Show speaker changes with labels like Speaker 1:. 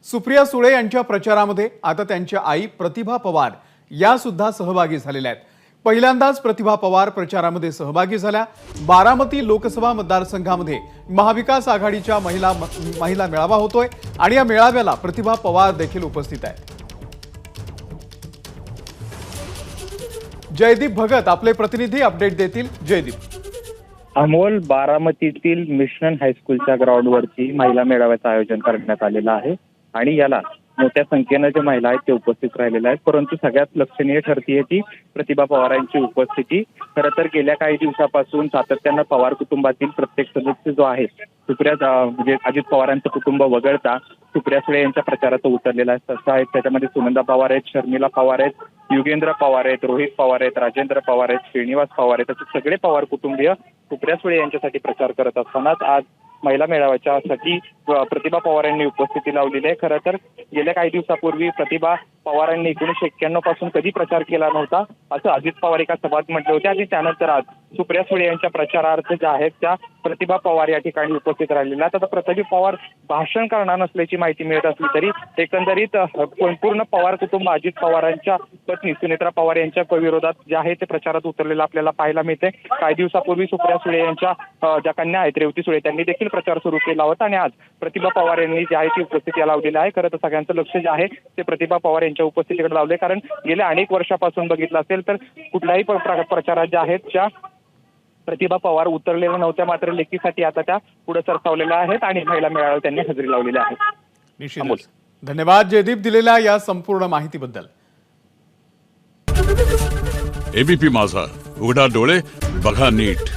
Speaker 1: सुप्रिया सुळे यांच्या प्रचारामध्ये आता त्यांच्या आई प्रतिभा पवार या सुद्धा सहभागी झालेल्या आहेत। पहिल्यांदाच प्रतिभा पवार प्रचारामध्ये सहभागी झाल्या। बारामती लोकसभा मतदारसंघामध्ये महाविकास आघाडीच्या महिला मेळावा होतोय आणि या मेळाव्याला प्रतिभा पवार देखील उपस्थित आहेत। जयदीप भगत आपले प्रतिनिधी अपडेट देतील। जयदीप।
Speaker 2: अमोल, बारामतीतील मिशन हायस्कूलच्या ग्राउंडवरती महिला मेळाव्याचं आयोजन करण्यात आलेलं आहे आणि याला मोठ्या संख्येने जे महिला आहेत ते उपस्थित राहिलेल्या आहेत। परंतु सगळ्यात लक्षणीय ठरतीये ती प्रतिभा पवारांची उपस्थिती। खरं तर गेल्या काही दिवसापासून सातत्यानं पवार कुटुंबातील प्रत्येक सदस्य जो आहे म्हणजे अजित पवारांचं कुटुंब वगळता सुप्रिया सुळे यांच्या प्रचारात उतरलेला आहे। तसं आहे त्याच्यामध्ये सुनंदा पवार आहेत, शर्मिला पवार आहेत, युगेंद्र पवार आहेत, रोहित पवार आहेत, राजेंद्र पवार आहेत, श्रीनिवास पवार आहेत, असे सगळे पवार कुटुंबीय सुप्रिया सुळे यांच्यासाठी प्रचार करत असतानाच आज महिला मेळाव्याच्यासाठी प्रतिभा पवार यांनी उपस्थिती लावलेली आहे। खरं तर गेल्या काही दिवसापूर्वी प्रतिभा पवारांनी 1991 पासून कधी प्रचार केला नव्हता असं अजित पवार एका सभात म्हटले होते आणि त्यानंतर आज सुप्रिया सुळे यांच्या प्रचारार्थ ज्या आहेत त्या प्रतिभा पवार या ठिकाणी उपस्थित राहिलेल्या आहेत। आता प्रतिभा पवार भाषण करणार नसल्याची माहिती मिळत असली तरी एकंदरीत पूर्ण पवार कुटुंब अजित पवारांच्या पत्नी सुनेत्रा पवार यांच्या विरोधात जे आहे ते प्रचारात उतरलेलं आपल्याला पाहायला मिळते। काही दिवसापूर्वी सुप्रिया सुळे यांच्या ज्या कन्या आहेत रेवती सुळे त्यांनी देखील प्रचार सुरू केला होता आणि आज प्रतिभा पवार यांनी जी आहे ती उपस्थिती लावलेली आहे। खरं तर सगळ्यांचं लक्ष जे आहे ते प्रतिभा पवार यांच्या उपस्थितीकडे लावले, कारण गेल्या अनेक वर्षापासून बघितलं असेल तर कुठल्याही प्रचारात ज्या आहेत त्या प्रतिभा पवार उतरलेल्या नव्हत्या, मात्र लेखीसाठी आता त्या पुढे सरसावलेल्या आहेत आणि महिला मेळाव्याला त्यांनी हजेरी लावलेली आहे।
Speaker 1: निश्चितच धन्यवाद जयदीप दिलेल्या या संपूर्ण माहितीबद्दल।
Speaker 3: एबीपी माझा, उघडा डोळे बघा नीट।